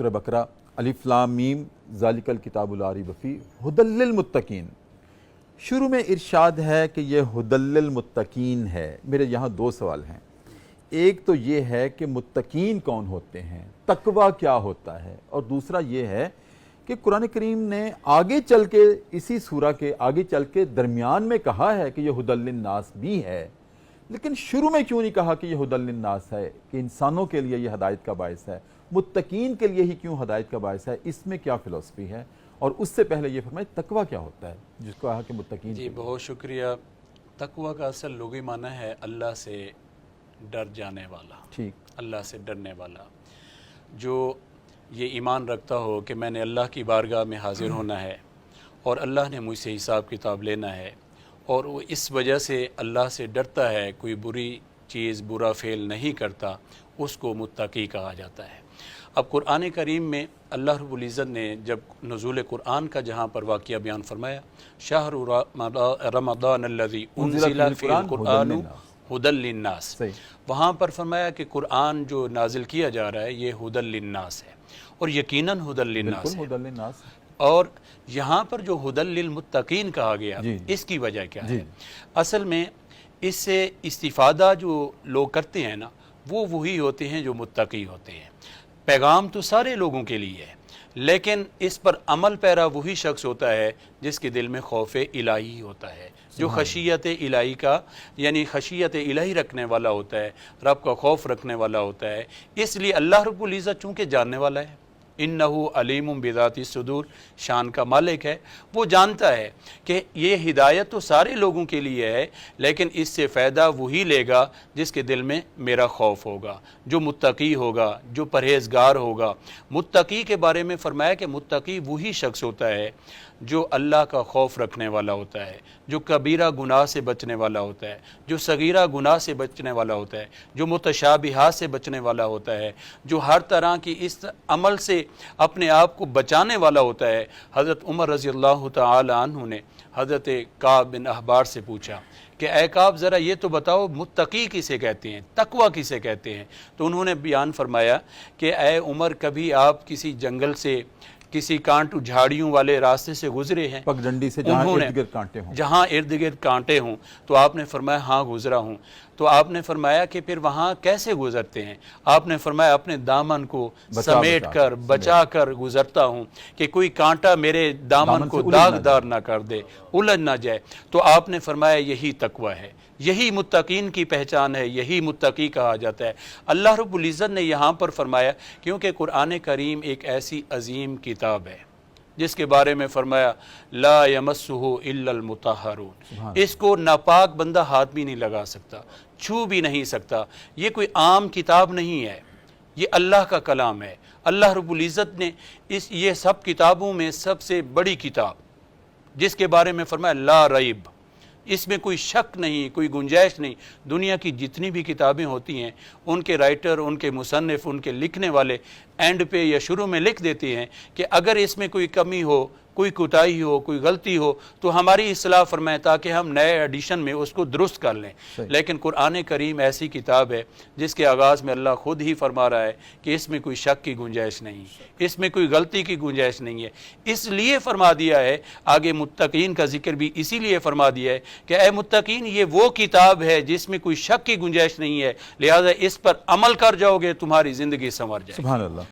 سورہ بقرہ الف لام میم ذالک الکتاب لا ریب فیہ ھدی للمتقین، شروع میں ارشاد ہے کہ یہ ھدی للمتقین ہے۔ میرے یہاں دو سوال ہیں، ایک تو یہ ہے کہ متقین کون ہوتے ہیں، تقوی کیا ہوتا ہے، اور دوسرا یہ ہے کہ قرآن کریم نے آگے چل کے اسی سورہ کے آگے چل کے درمیان میں کہا ہے کہ یہ ھدی للناس بھی ہے، لیکن شروع میں کیوں نہیں کہا کہ یہ ھدی للناس ہے، کہ انسانوں کے لیے یہ ہدایت کا باعث ہے، متقین کے لیے ہی کیوں ہدایت کا باعث ہے؟ اس میں کیا فلسفی ہے؟ اور اس سے پہلے یہ فرمائے تقوی کیا ہوتا ہے جس کو کہا کہ متقین؟ جی بہت شکریہ۔ تقوی کا اصل لغوی معنی ہے اللہ سے ڈر جانے والا، ٹھیک، اللہ سے ڈرنے والا، جو یہ ایمان رکھتا ہو کہ میں نے اللہ کی بارگاہ میں حاضر ہونا ہے اور اللہ نے مجھ سے حساب کتاب لینا ہے، اور وہ اس وجہ سے اللہ سے ڈرتا ہے، کوئی بری چیز برا فعل نہیں کرتا، اس کو متقی کہا جاتا ہے۔ اب قرآن کریم میں اللہ رب العزت نے جب نزول قرآن کا جہاں پر واقعہ بیان فرمایا، شہر رمضان الذی انزل فیہ القرآن ھدی للناس، وہاں پر فرمایا کہ قرآن جو نازل کیا جا رہا ہے یہ ھدی للناس ہے، اور یقیناً ھدی للناس ہے۔ اور یہاں پر جو ھدی للمتقین کہا گیا، اس کی وجہ کیا ہے؟ اصل میں اس سے استفادہ جو لوگ کرتے ہیں نا، وہ وہی ہوتے ہیں جو متقی ہوتے ہیں۔ پیغام تو سارے لوگوں کے لیے ہے، لیکن اس پر عمل پیرا وہی شخص ہوتا ہے جس کے دل میں خوف الہی ہوتا ہے، جو خشیت الہی کا یعنی خشیت الہی رکھنے والا ہوتا ہے، رب کا خوف رکھنے والا ہوتا ہے۔ اس لیے اللہ رب العزت چونکہ جاننے والا ہے، انہ علیم بذات الصدور، شان کا مالک ہے، وہ جانتا ہے کہ یہ ہدایت تو سارے لوگوں کے لیے ہے، لیکن اس سے فائدہ وہی لے گا جس کے دل میں میرا خوف ہوگا، جو متقی ہوگا، جو پرہیزگار ہوگا۔ متقی کے بارے میں فرمایا کہ متقی وہی شخص ہوتا ہے جو اللہ کا خوف رکھنے والا ہوتا ہے، جو کبیرہ گناہ سے بچنے والا ہوتا ہے، جو صغیرہ گناہ سے بچنے والا ہوتا ہے، جو متشابہات سے بچنے والا ہوتا ہے، جو ہر طرح کی اس عمل سے اپنے آپ کو بچانے والا ہوتا ہے۔ حضرت عمر رضی اللہ تعالی عنہ نے حضرت کعب بن احبار سے پوچھا کہ اے کعب ذرا یہ تو بتاؤ متقی کسے کہتے ہیں، تقوی کسے کہتے ہیں؟ تو انہوں نے بیان فرمایا کہ اے عمر، کبھی آپ کسی جنگل سے کسی کانٹ جھاڑیوں والے راستے سے گزرے ہیں، پگڈنڈی سے جہاں ارد گرد کانٹے ہوں، جہاں ارد گرد کانٹے ہوں، تو آپ نے فرمایا ہاں گزرا ہوں۔ تو آپ نے فرمایا کہ پھر وہاں کیسے گزرتے ہیں؟ آپ نے فرمایا اپنے دامن کو سمیٹ کر بچا کر گزرتا ہوں کہ کوئی کانٹا میرے دامن کو داغدار نہ کر دے، الجھ نہ جائے۔ تو آپ نے فرمایا یہی تقوی ہے، یہی متقین کی پہچان ہے، یہی متقی کہا جاتا ہے۔ اللہ رب العزت نے یہاں پر فرمایا کیونکہ قرآن کریم ایک ایسی عظیم کتاب ہے جس کے بارے میں فرمایا لا یمسہ الا المطہرون، اس کو ناپاک بندہ ہاتھ بھی نہیں لگا سکتا، چھو بھی نہیں سکتا۔ یہ کوئی عام کتاب نہیں ہے، یہ اللہ کا کلام ہے۔ اللہ رب العزت نے یہ سب کتابوں میں سب سے بڑی کتاب جس کے بارے میں فرمایا لا ریب، اس میں کوئی شک نہیں، کوئی گنجائش نہیں۔ دنیا کی جتنی بھی کتابیں ہوتی ہیں ان کے رائٹر، ان کے مصنف، ان کے لکھنے والے اینڈ پہ یا شروع میں لکھ دیتے ہیں کہ اگر اس میں کوئی کمی ہو، کوئی کوتاہی ہو، کوئی غلطی ہو تو ہماری اصلاح فرمائیں تاکہ ہم نئے ایڈیشن میں اس کو درست کر لیں۔ لیکن قرآن کریم ایسی کتاب ہے جس کے آغاز میں اللہ خود ہی فرما رہا ہے کہ اس میں کوئی شک کی گنجائش نہیں، اس میں کوئی غلطی کی گنجائش نہیں ہے۔ اس لیے فرما دیا ہے، آگے متقین کا ذکر بھی اسی لیے فرما دیا ہے کہ اے متقین یہ وہ کتاب ہے جس میں کوئی شک کی گنجائش نہیں ہے، لہذا اس پر عمل کر جاؤ گے تمہاری زندگی سنور جائے گی۔ سبحان اللہ۔